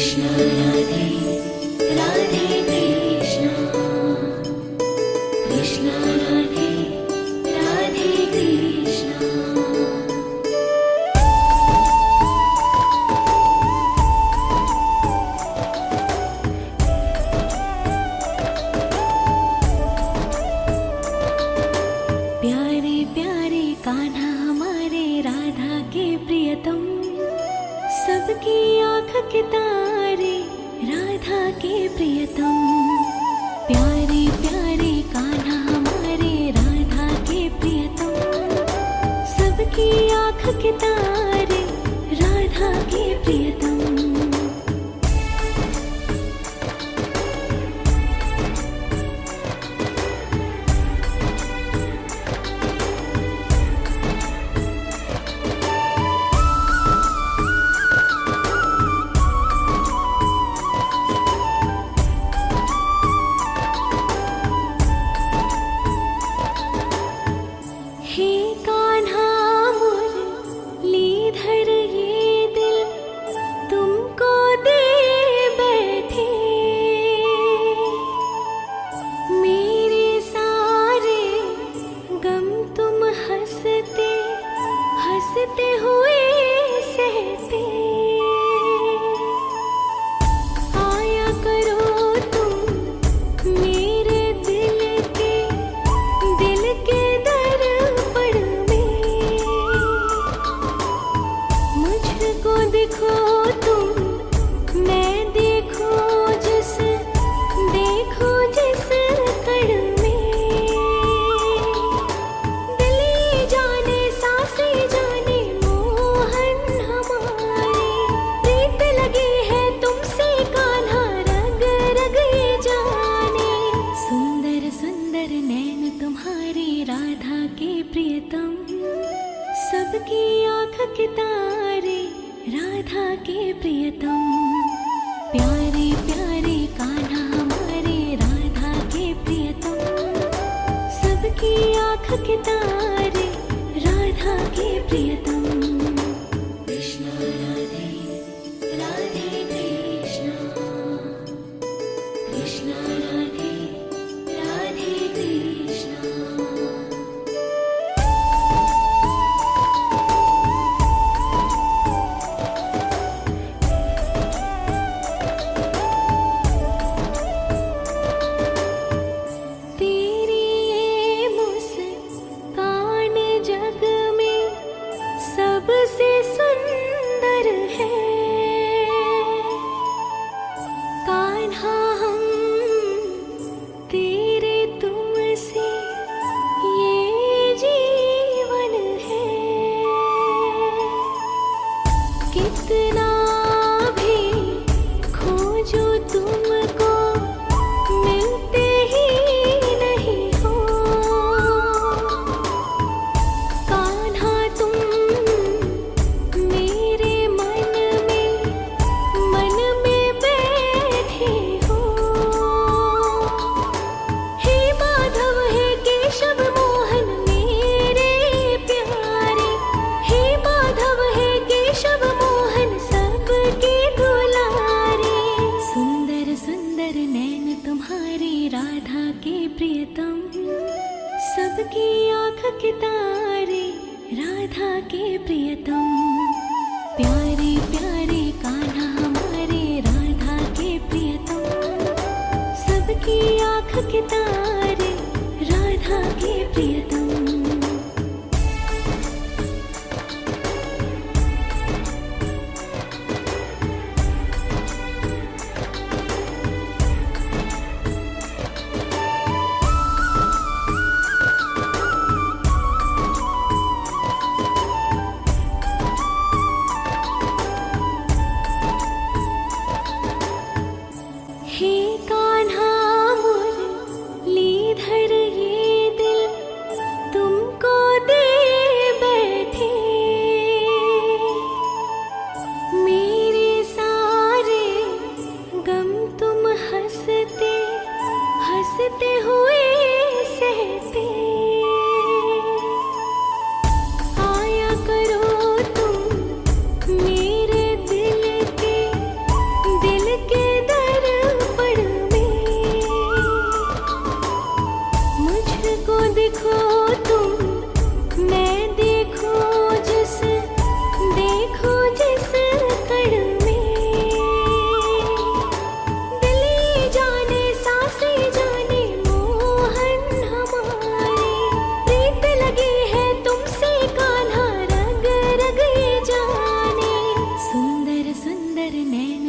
कृष्ण राधे राधे कृष्ण कृष्ण राधे राधे कृष्ण। प्यारे प्यारे कान्हा हमारे राधा के प्रियतम, सबकी आँख के तारे राधा के प्रियतम। प्यारे प्यारे कान्हा हमारे राधा के प्रियतम, सबकी आँख के तारे राधा के प्रियतम। हे कान्हा मुरलीधर ये दिल तुमको दे बैठे, मेरे सारे गम तुम हंसते हंसते हुए सहते। आया करो तुम मेरे दिल के दर्पण में, मुझको देखो तुम मैं देखूं जिस कण में। दिल जाने सांसें जाने मोहन हमारे, प्रीत लगी है तुमसे कान्हा रग रग ये जाने। सुंदर सुंदर नैन तुम्हारे राधा के प्रियतम, सबकी आँख के तारे राधा के प्रियतम। प्यारे प्यारे कान्हा हमारे राधा के प्रियतम, सबकी आँख के तारे राधा के प्रियतम। कृष्ण राधे राधे कृष्ण कृष्ण राधे राधे कृष्ण। तेरी ये मुस्कान जग में सबसे सुंदर है, कान्हा हम तेरे तुमसे ये जीवन है। कितना भी खोजो तुमको मिलते ही नहीं हो, कान्हा तुम मेरे मन में बैठे हो। हे माधव हे केशव मोहन मेरे प्यारे, हे माधव हे केशव मोहन सबके दुलारे। सुंदर सुंदर नैन तुम्हारे राधा के प्रियतम, सबकी आँख के तारे राधा के प्रियतम। प्यारे प्यारे कान्हा हमारे राधा के प्रियतम, सबकी आँख के तारे राधा के प्रियतम। हे कान्हा मुरलीधर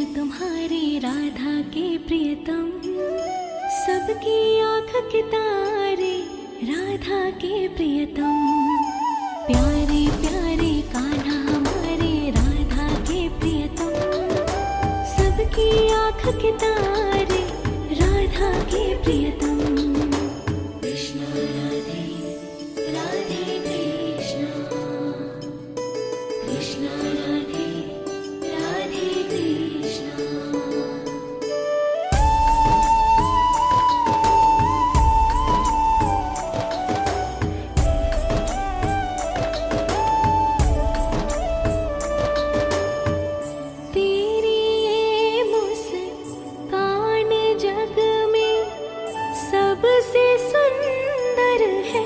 नैन तुम्हारे राधा के प्रियतम, सबकी आँख के तारे राधा के प्रियतम। प्यारे प्यारे कान्हा हमारे राधा के प्रियतम, सबकी आँख के तारे राधा के प्रियतम। कृष्ण राधे राधे कृष्ण, कृष्ण राधे राधे कृष्ण। तेरी ये मुस्कान जग में सबसे सुंदर है।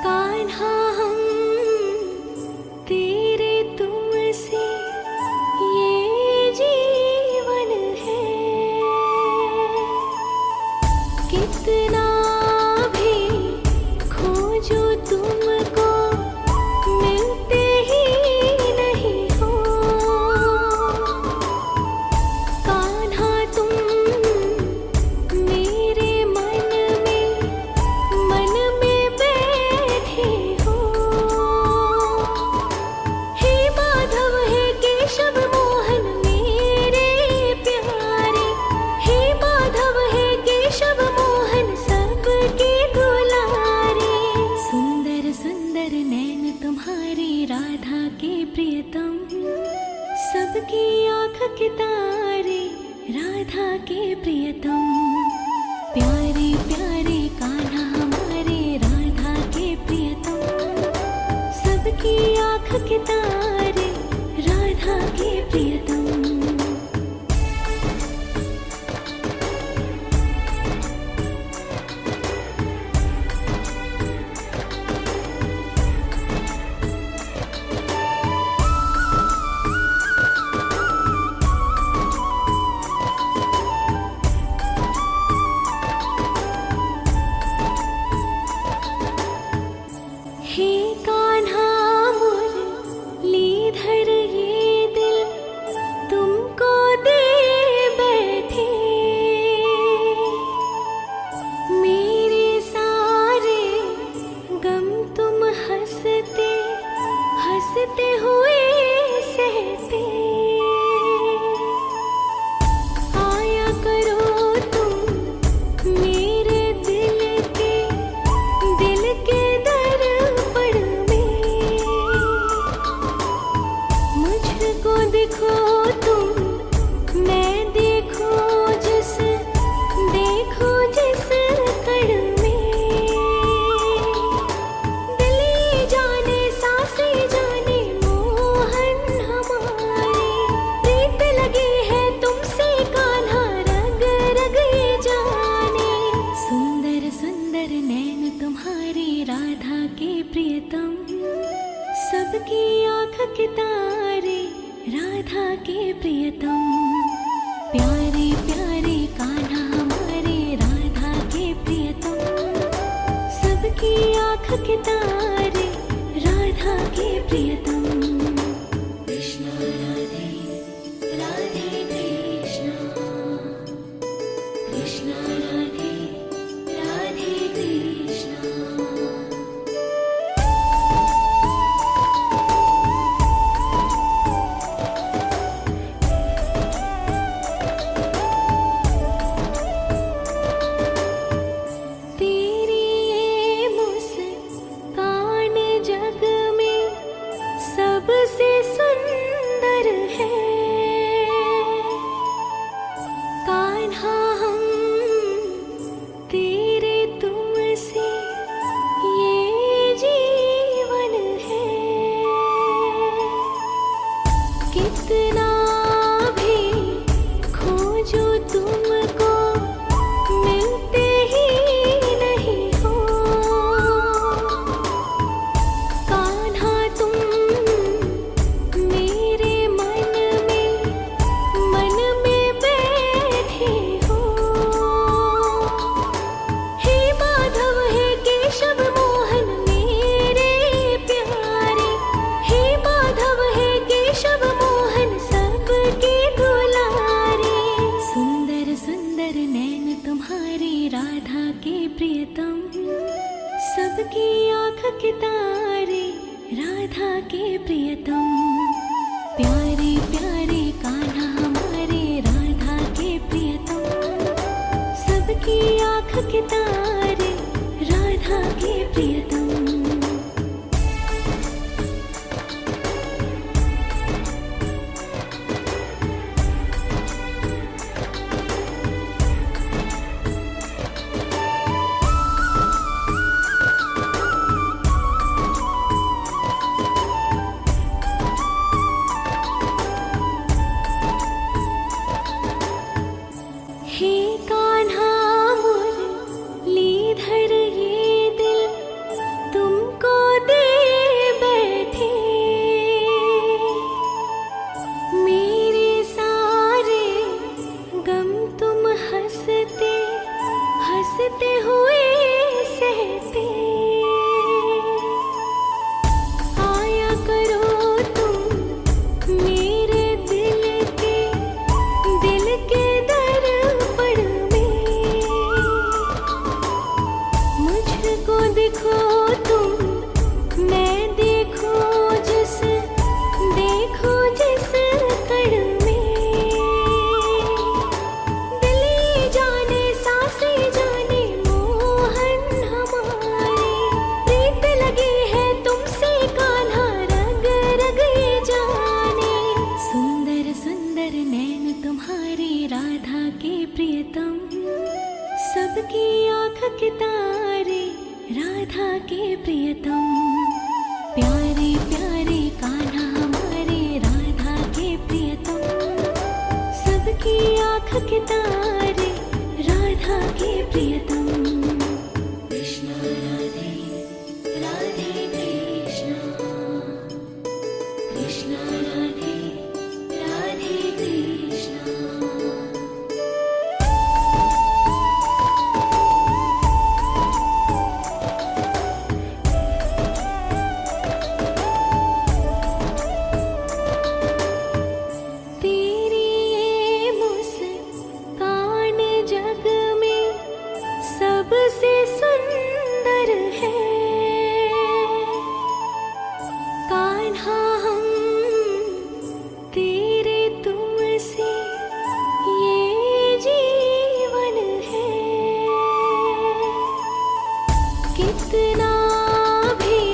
कान्हा हम तेरे तुमसे ये जीवन है। कितना भी खोजो तुमको मिलते ही नहीं हो। कान्हा तुम मेरे मन में बैठे हो। हे माधव हे केशव मोहन मेरे प्यारे, हे माधव हे केशव मोहन सबके दुलारे। सुंदर सुंदर नैन तुम्हारे राधा के प्रियतम, सबकी आँख के तारे राधा के प्रियतम। प्यारे प्यारे कान्हा हमारे राधा के प्रियतम, सबकी आँख के तारे राधा के प्रियतम। हे कान्हा मुरलीधर ये दिल तुमको दे बैठे। मेरे सारे गम तुम हंसते हंसते हुए सहते। आया करो तुम मेरे दिल के दर्पण में। मुझको देखो तुम मैं देखो जिस कण में। दिल जाने सांसें जाने मोहन हमारे। प्रीत लगी है तुमसे कान्हा रग रग ये जाने। सुंदर सुंदर नैन तुम्हारे राधा के प्रियतम, सबकी आँख के तारे राधा के प्रियतम। प्यारे प्यारे कान्हा हमारे राधा के प्रियतम, सबकी आँख के तारे राधा के प्रियतम। कृष्ण राधे राधे कृष्ण, कृष्ण राधे राधे कृष्ण। तेरी ये मुस्कान जग में सबसे सुंदर है। कान्हा हम तेरे तुमसे ये जीवन है। कितना भी खोजो तुमको मिलते ही नहीं हो। कान्हा तुम मेरे मन में बैठे हो। हे माधव हे केशव मोहन मेरे प्यारे, हे माधव हे केशव मोहन प्यारे कान्हा हमारे राधा के प्रियतम, सबकी आँख के तारे राधा के प्रियतम। हे कान्हा मुरलीधर ये दिल तुमको दे बैठे, मेरे सारे गम तुम हंसते हंसते हुए सहते। आया करो तुम मेरे दिल के दर्पण में, मुझको दिखो तुम मैं देखो जिस कण में। दिल जाने सांसें जाने मोहन हमारे, प्रीत लगी है तुमसे कान्हा रग रग ये जाने। सुंदर सुंदर नैन तुम्हारे राधा के प्रियतम, सबकी आँख के तारे राधा के प्रियतम। प्यारे प्यारे कान्हा हमारे राधा के प्रियतम, सबकी आँख के तारे राधा के प्रियतम। कृष्ण राधे राधे कृष्ण, कृष्ण राधे राधे कृष्ण। तेरी ये मुस्कान जग में सबसे सुंदर है, कान्हा हम तेरे तुमसे ये जीवन है। कितना भी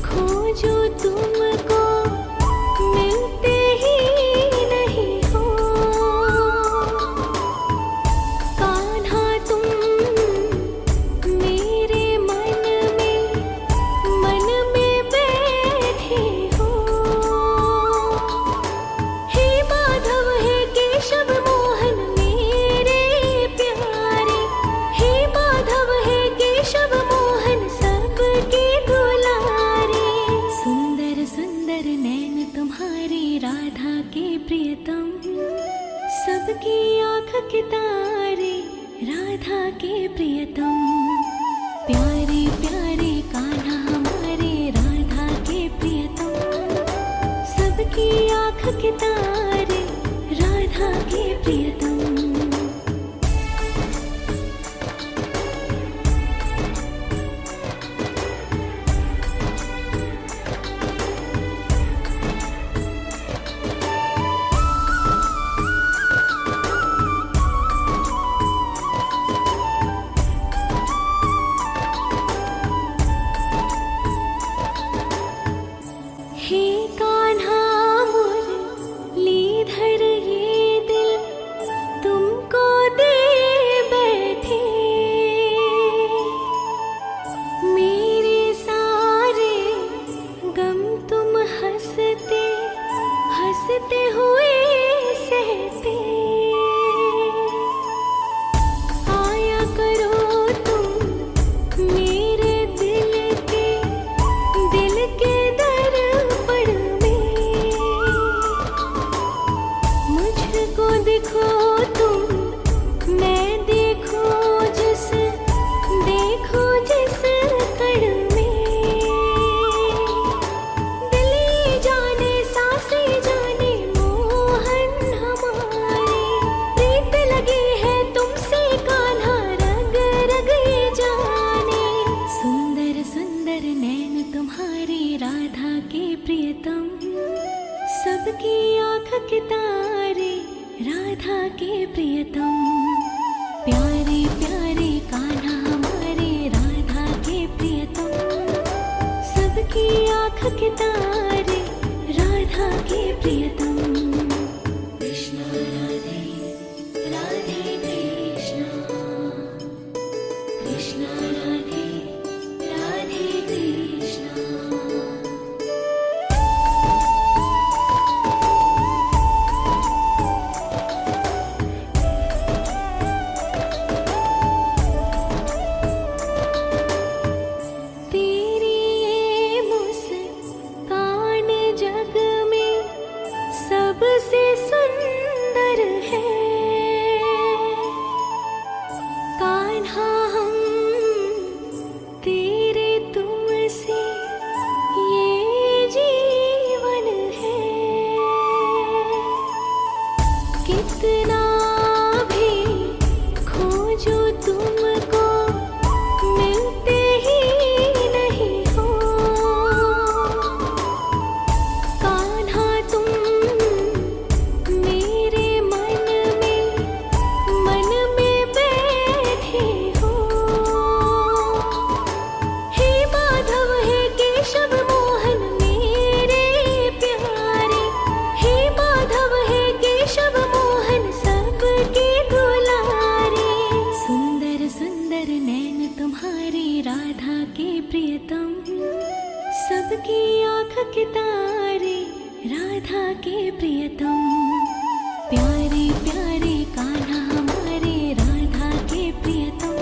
खोजो तुमको मिलते ही नहीं हो, कान्हा तुम मेरे मन में बैठे हो। हे माधव हे केशव मोहन मेरे प्यारे, हे माधव हे केशव मोहन सबके दुलारे। सुंदर सुंदर नैन तुम्हारे राधा के प्रियतम, सबकी आँख के तारे राधा के प्रियतम। प्यारे प्यारे कान्हा हमारे राधा के प्रियतम, सबकी आँख के तारे राधा के प्रियतम। हे कान्हा मुरलीधर ये दिल तुमको दे बैठे, मेरे सारे गम तुम हंसते हंसते हुए सहते। आया करो तुम मेरे दिल के दर्पण में, मुझको दिखो तुम मैं देखो जिस कण में। दिल जाने सांसें जाने मोहन हमारे, के तारे राधा के प्रियतम, प्यारे प्यारे कान्हा हमारे राधा के प्रियतम, सबकी आँख के तारे राधा के प्रियतम। कृष्ण राधे राधे कृष्ण, कृष्ण राधे राधे कृष्ण। तेरी ये मुस्कान जग में सबसे सुंदर है, कान्हा हम तेरे तुमसे ये जीवन है। कितना भी खोजो तुमको मिलते ही नहीं हो, कान्हा तुम मेरे मन में बैठे हो। हे माधव हे केशव मोहन मेरे प्यारे, हे माधव हे केशव मोहन सबके दुलारे। सुंदर सुंदर नैन तुम्हारे राधा के प्रियतम, सबकी आँख के तारे राधा के प्रियतम, प्यारे प्यारे कान्हा हमारे राधा के प्रियतम,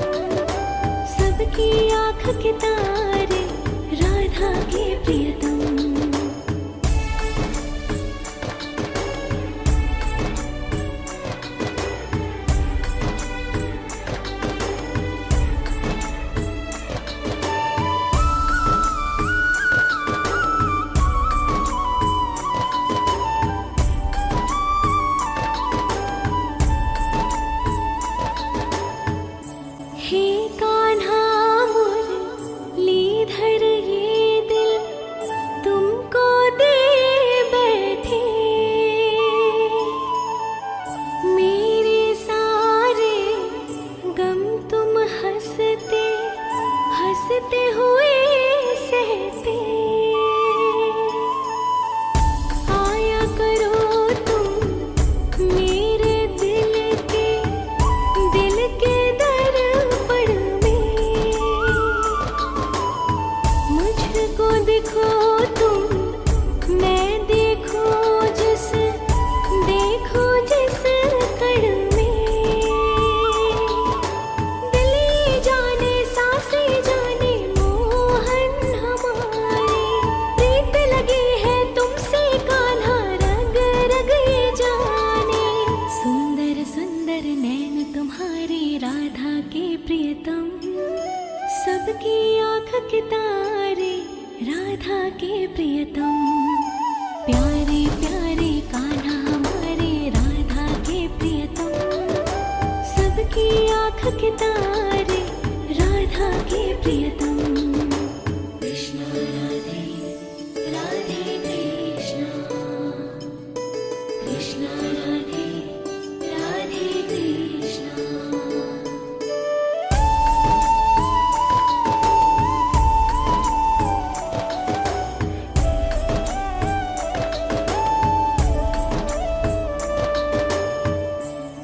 सबकी आँख के तारे राधा के प्रियतम। हे कान्हा मुरलीधर ये दिल तुमको दे बैठे, मेरे सारे गम तुम हंसते हंसते हुए सहते। आया करो तुम मेरे दिल के दर्पण में, मुझको देखो तुम मैं देखूं जिस कण में। दिल ये जाने सांसें जाने मोहन हमारे, प्रीत लगी है तुमसे कान्हा रग रग ये जाने। सुंदर सुंदर नैन तुम्हारे राधा के प्रियतम, सबकी आँख के तारे राधा के प्रियतम, प्यारे प्यारे कान्हा हमारे राधा के प्रियतम, सबकी आँख के तारे राधा के प्रियतम। कृष्ण राधे राधे कृष्ण, कृष्ण राधे राधे कृष्ण।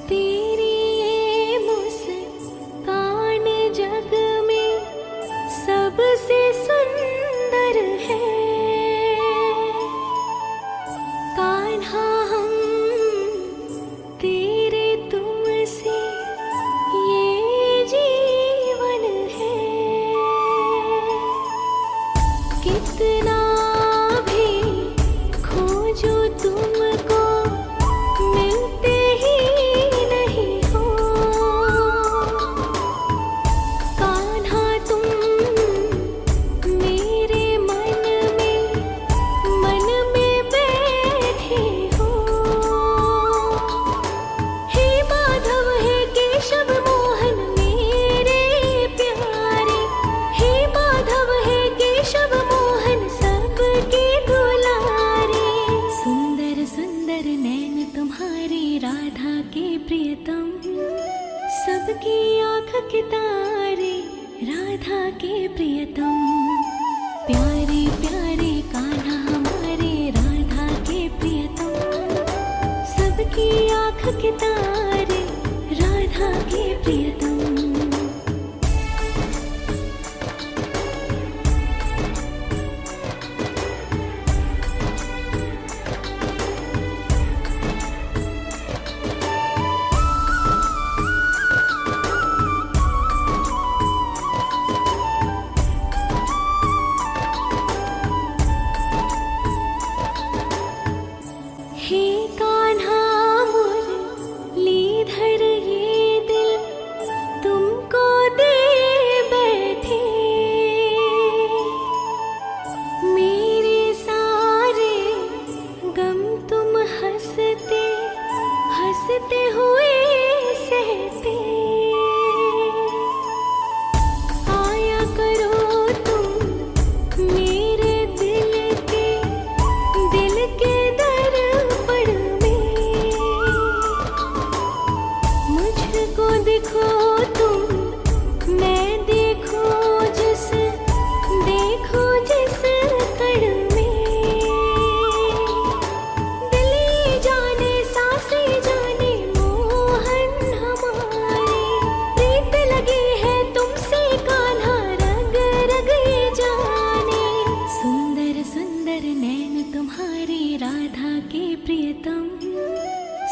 तेरी ये मुस्कान जग में सबसे सुंदर है, कान्हा हम नैन तुम्हारे राधा के प्रियतम, सबकी आँख के तारे राधा के प्रियतम। प्यारे प्यारे कान्हा हमारे राधा के प्रियतम, सबकी आँख के तारे राधा के प्रियतम। हे कान्हा मुरलीधर ये दिल तुमको दे बैठे, मेरे सारे गम तुम हंसते हंसते हुए सहते। आया करो तुम मेरे दिल के मुझको देखो तुम, मैं देखो जिस कण में। दिल जाने सांसें जाने मोहन हमारे, प्रीत लगी है तुमसे कान्हा रग रग ये जाने। सुंदर सुंदर नैन तुम्हारे राधा के प्रियतम,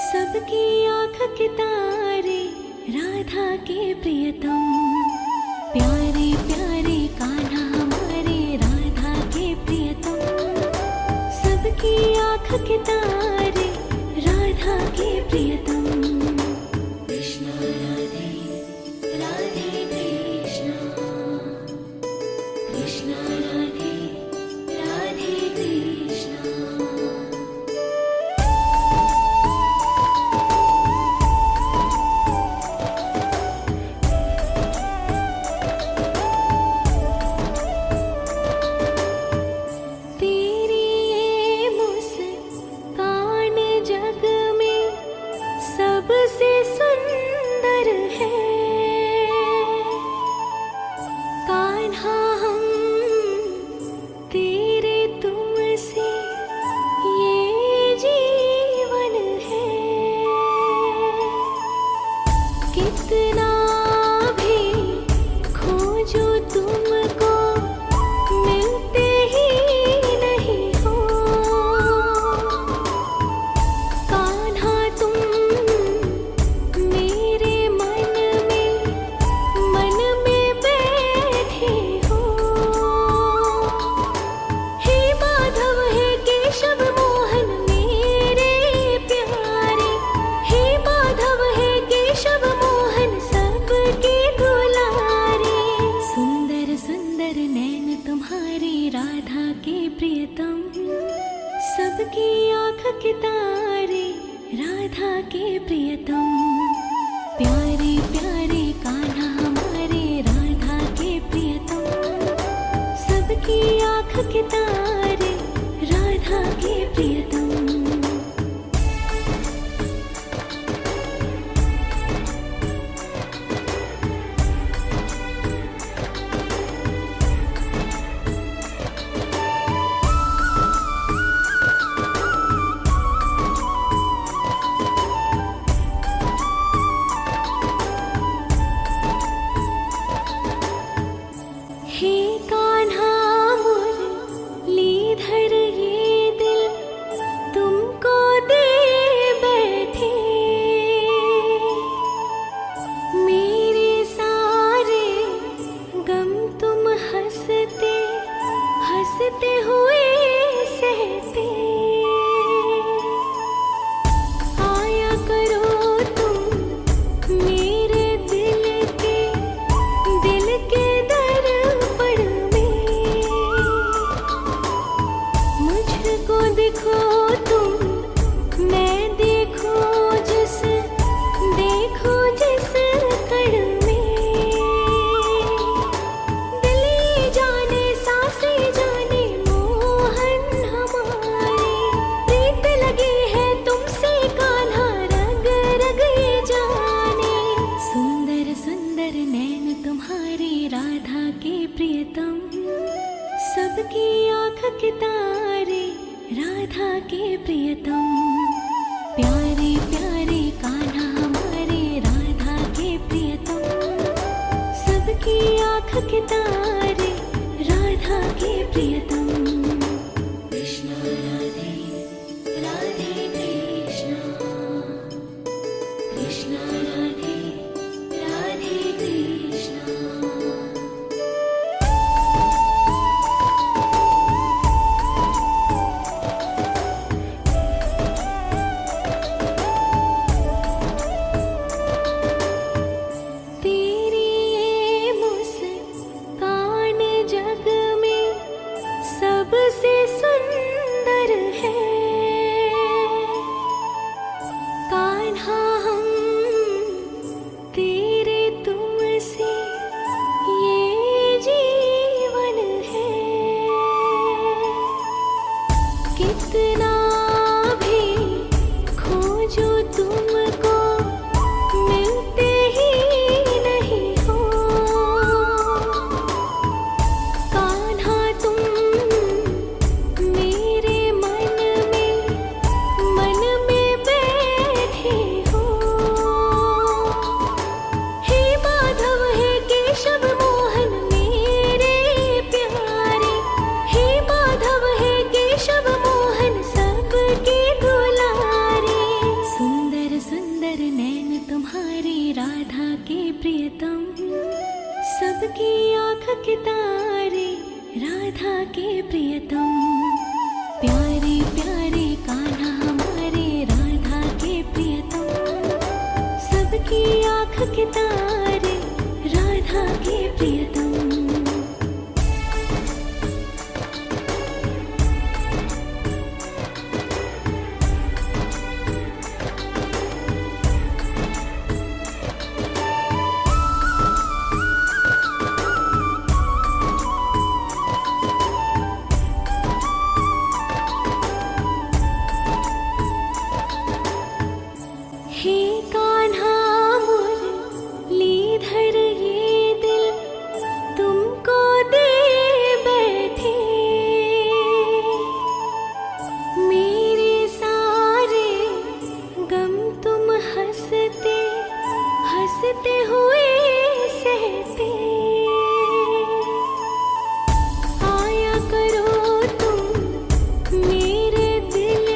सबकी आँख के तारे राधा के प्रियतम। प्यारे प्यारे कान्हा हमारे राधा के प्रियतम, सबकी आँख के तारे राधा के प्रियतम। कृष्ण राधे राधे कृष्ण, कृष्ण राधे राधे कृष्ण। सबसे सुंदर है कान्हा हम तेरे तुमसे ये जीवन है। कितना भी खोजो तुमको मिलते ही नहीं हो। कान्हा तुम राधा के प्रियतम, सबकी आँख के तारे राधा के प्रियतम। प्यारे प्यारे कान्हा हमारे राधा के प्रियतम, सबकी आँख के तारे राधा के प्रियतम। हे कान्हा मुरलीधर के तारे राधा के प्रियतम। हे कान्हा मुरलीधर ये दिल तुमको दे बैठे, मेरे सारे गम तुम हंसते हंसते हुए सहते। आया करो तुम मेरे दिल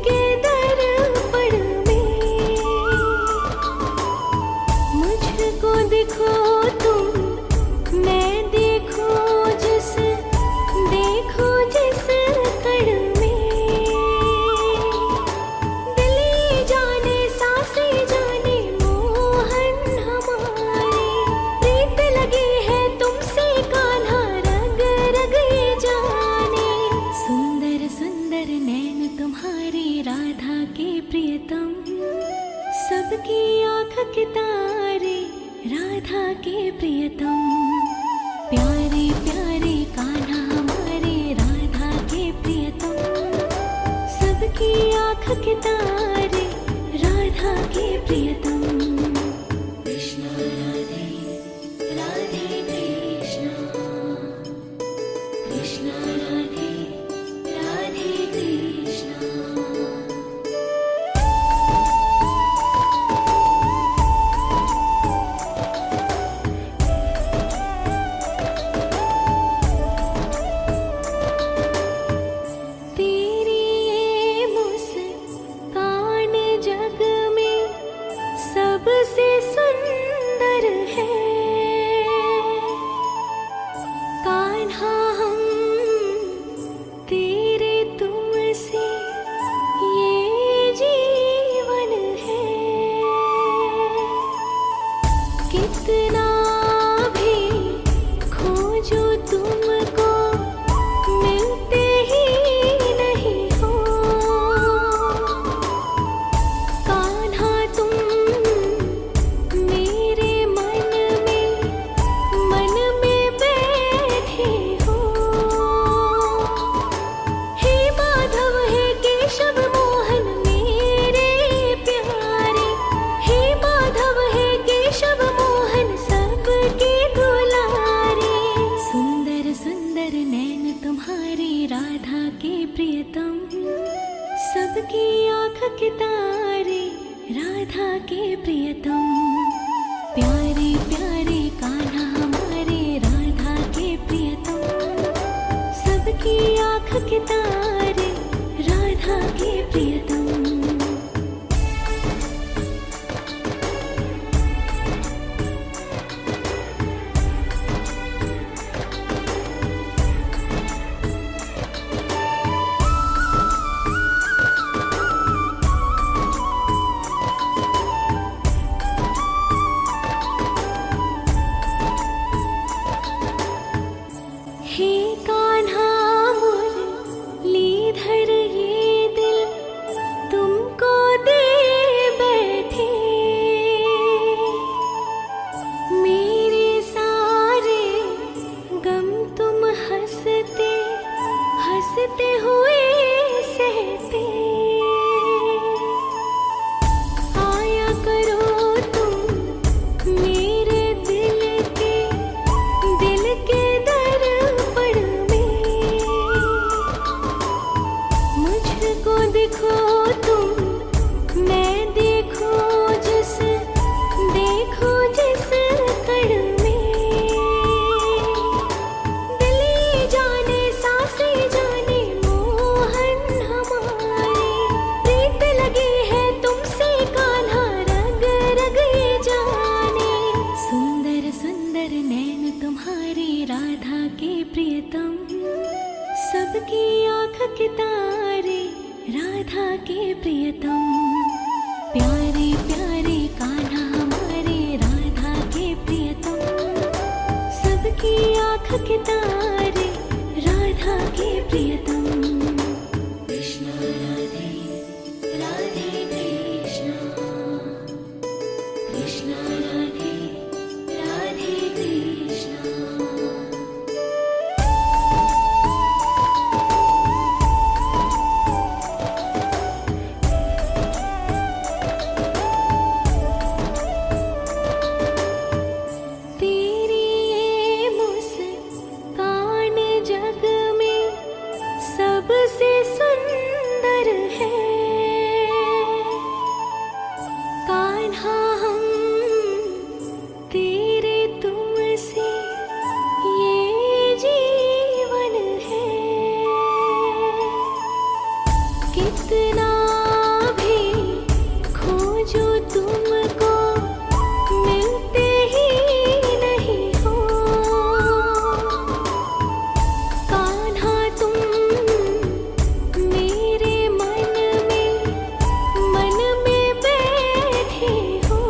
के दर्पण में, मुझको देखो तुम मैं देखूं जिस कण में। दिल जाने सांसें जाने मोहन हमारे, प्रीत लगी है तुमसे कान्हा रग रग ये जाने। सुंदर सुंदर नैन तुम्हारे राधा के प्रियतम, सबकी आँख के तारे राधा के प्रियतम। प्यारे प्यारे कान्हा हमारे राधा के प्रियतम, सबकी आँख के तारे राधा के प्रियतम। कृष्ण राधे राधे कृष्ण, कृष्ण राधे राधे कृष्ण। तेरी ये मुस्कान जग में सबसे सुंदर है, कान्हा हम तेरे तुमसे ये जीवन है। कितना भी खोजो तुमको मिलते ही नहीं हो, कान्हा तुम मेरे मन में बैठे हो। हे माधव हे केशव मोहन मेरे प्यारे, हे माधव हे केशव मोहन सबके दुलारे। सुंदर सुंदर नैन तुम्हारे राधा के प्रियतम, सबकी आँख के तारे राधा के प्रियतम। प्यारे प्यारे कान्हा हमारे राधा के प्रियतम, सबकी आँख के तारे राधा के प्रियतम। हे कान्हा मुरलीधर ये दिल तुमको दे बैठे, मेरे सारे गम तुम हंसते हंसते हुए सहते। आया करो तुम मेरे दिल के दर्पण में, मुझको देखो तुम मैं देखूं जिस कण में। दिल जाने सांसें जाने मोहन हमारे, प्रीत लगी है तुमसे कान्हा रग रग ये जाने। सुंदर सुंदर नैन तुम्हारे राधा के प्रियतम, सबकी आँख के तारे राधा के प्रियतम। प्यारे प्यारे का के तारे, राधा के प्रियतम। कृष्ण राधे राधे कृष्ण, कृष्ण राधे राधे कृष्ण। तेरी ये मुस्कान जग में सबसे सुंदर है। कान्हा हम तेरे तुमसे ये जीवन है। कितना भी खोजो तुमको मिलते ही नहीं हो। कान्हा तुम मेरे मन में बैठे हो।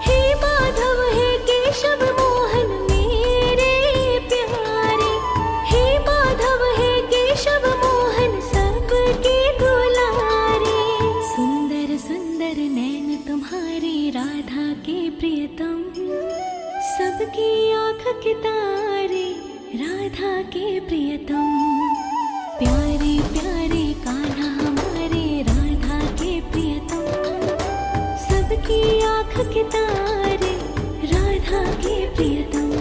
हे माधव हे केशव मोहन मेरे प्यारे, हे माधव हे केशव मोहन सबके दुलारे। सुंदर सुंदर नैन तुम्हारे राधा के प्रियतम, सबकी आँख के तारे, राधा के प्रियतम। प्यारे प्यारे कान्हा हमारे राधा के प्रियतम, सबकी आँख के तारे, राधा के प्रियतम।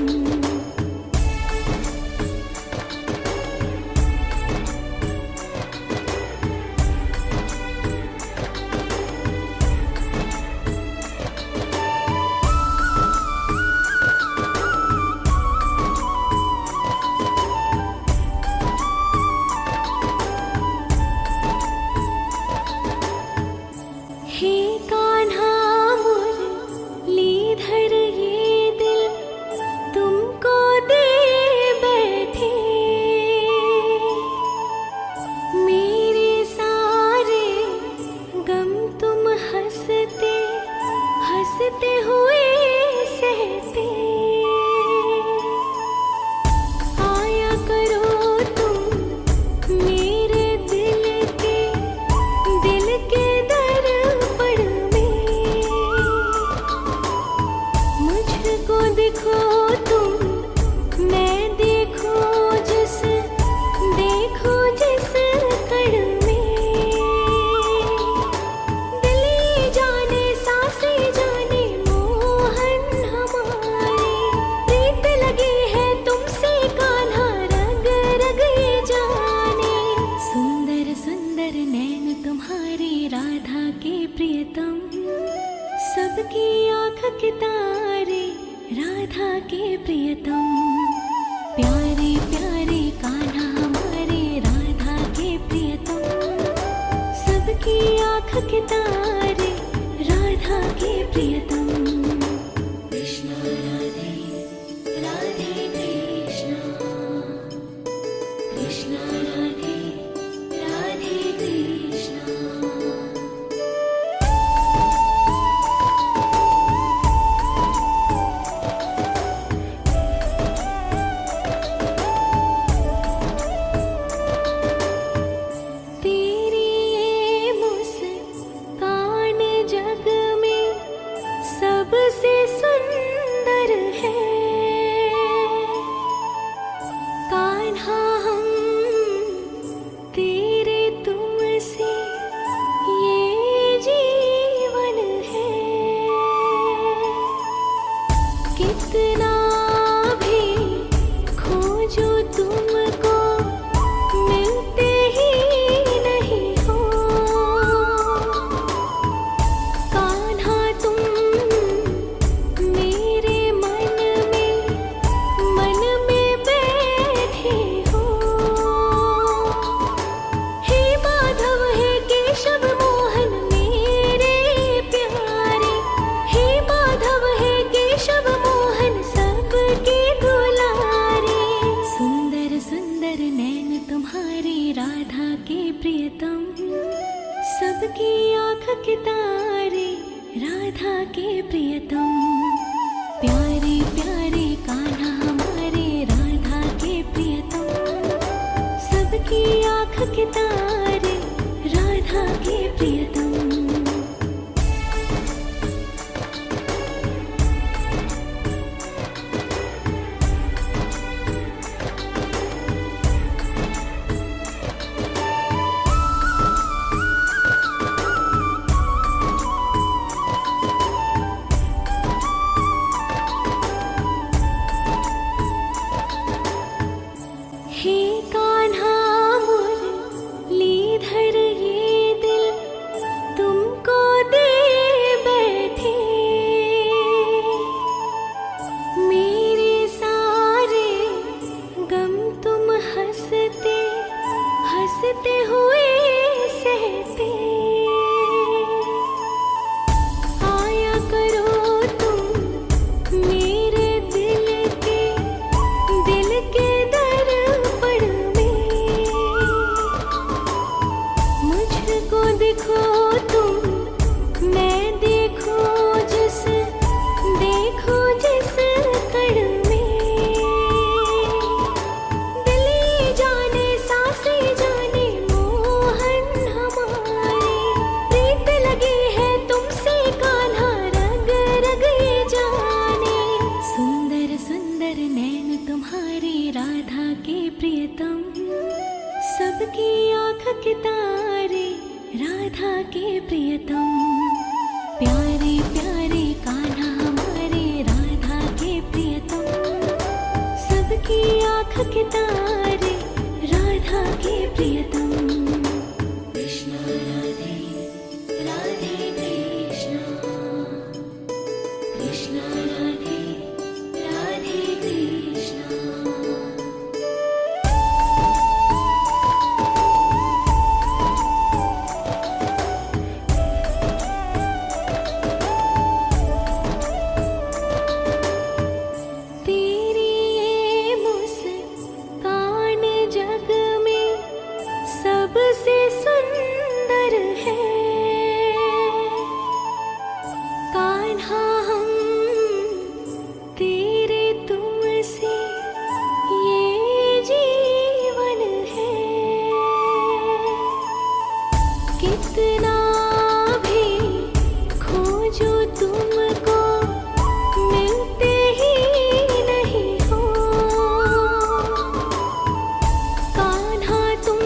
हे कान्हा मुरलीधर ये दिल तुमको दे बैठे। मेरे सारे गम तुम हंसते हंसते हुए सहते। आया करो तुम मेरे दिल के दर्पण में। मुझको देखो तुम, मैं देखो जिस कण में। दिल जाने सांसें जाने मोहन हमारे। प्रीत लगी है तुमसे कान्हा रग रग ये जाने। सुंदर सुंदर नैन तुम्हारे राधा के प्रियतम, सबकी आँख के तारे, राधा के प्रियतम। प्यारे प्यारे कान्हा हमारे राधा के प्रियतम, सबकी आँख के तारे, राधा के प्रियतम। कृष्ण राधे राधे कृष्ण, कृष्ण राधे राधे कृष्ण। तेरी ये मुस्कान जग में सबसे सुंदर है। कान्हा हम तेरे तुमसे ये जीवन है। कितना भी खोजो तुमको मिलते ही नहीं हो। कान्हा तुम मेरे मन में बैठे हो। हे माधव हे केशव मोहन मेरे प्यारे, हे माधव हे केशव मोहन सबके दुलारे। सुंदर सुंदर नैन तुम्हारे राधा के प्रियतम, सबकी आँख के तारे, राधा के प्रियतम। प्यारे प्यारे कान्हा सबकी आँख के तारे राधा के प्रियतम। हे कान्हा मुरलीधर ये दिल तुमको दे बैठे, मेरे सारे गम तुम हंसते हंसते हुए सहते। आया करो तुम मेरे दिल के दर्पण में, मुझको देखो तुम मैं देखूं जिस कण में। दिल ये जाने सांसें जाने मोहन हमारे, प्रीत लगी है तुमसे कान्हा रग रग ये जाने। सुंदर सुंदर नैन तुम्हारे राधा के प्रियतम, सबकी आँख के तारे राधा के प्रियतम। प्यारे प्यारे कान्हा हमारे राधा के प्रियतम, सबकी आँख के तारे राधा के प्रियतम। कृष्ण राधे राधे कृष्ण, कृष्ण राधे राधे कृष्ण। तेरी ये मुस्कान जग में सबसे सुंदर है, कान्हा हम तेरे तुमसे ये जीवन है। कितना भी खोजो तुमको मिलते ही नहीं हो, कान्हा तुम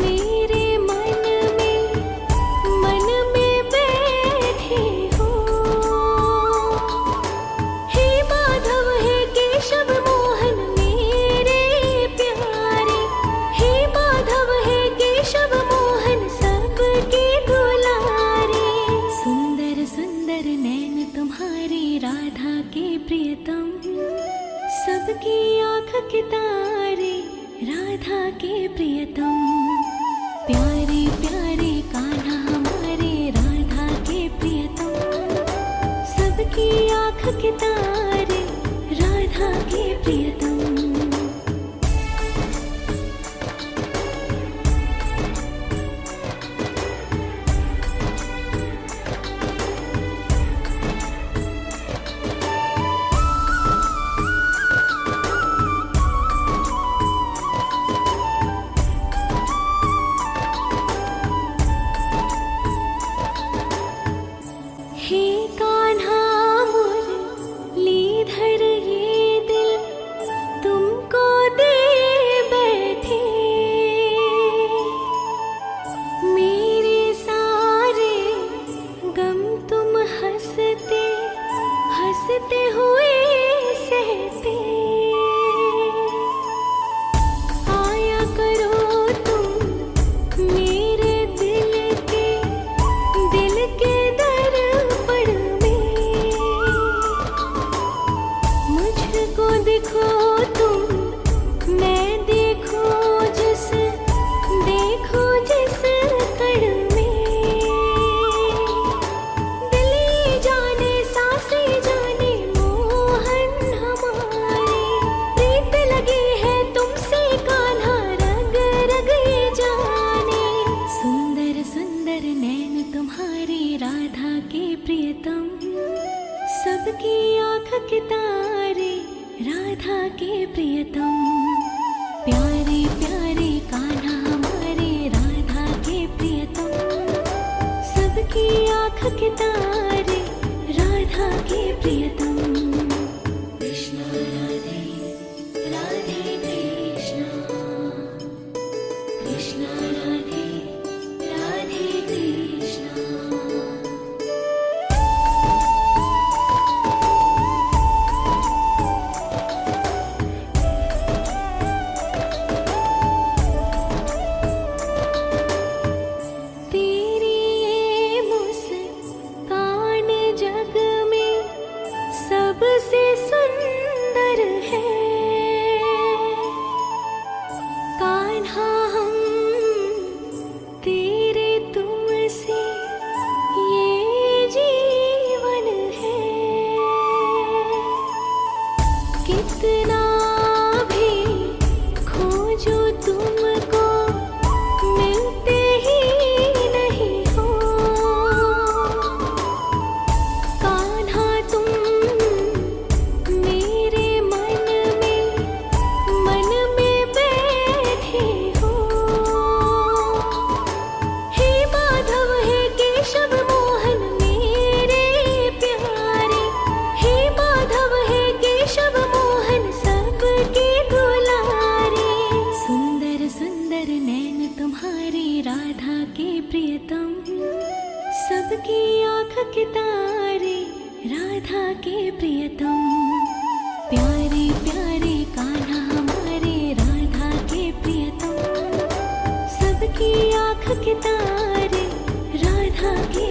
मेरे मन में बैठे हो। हे माधव हे केशव मोहन मेरे प्यारे, हे माधव हे केशव मोहन सबके दुलारे। सुंदर सुंदर नैन तुम्हारे राधा के प्रियतम, सबकी आँख के तारे राधा के प्रियतम। प्यारे प्यारे कान्हा हमारे राधा के प्रियतम, सबकी आँख के तारे राधा के प्रियतम। हे कान्हा मुरलीधर प्रियतम। कृष्ण राधे राधे कृष्ण, कृष्ण राधे राधे कृष्ण। तेरी ये मुस्कान जग में सबसे सुंदर है। कान्हा हम तेरे तुमसे ये जीवन है। कितना भी खोजो तुमको मिलते ही नहीं हो। कान्हा तुम मेरे मन में बैठे हो। हे माधव हे केशव मोहन मेरे प्यारे, हे माधव हे केशव मोहन सबके दुलारे। सुंदर सुंदर नैन तुम्हारे राधा के प्रियतम, सबकी आँख के तारे राधा के प्रियतम। प्यारे प्यारे कान्हा हमारे राधा के प्रियतम, सबकी आँख के तारे राधा के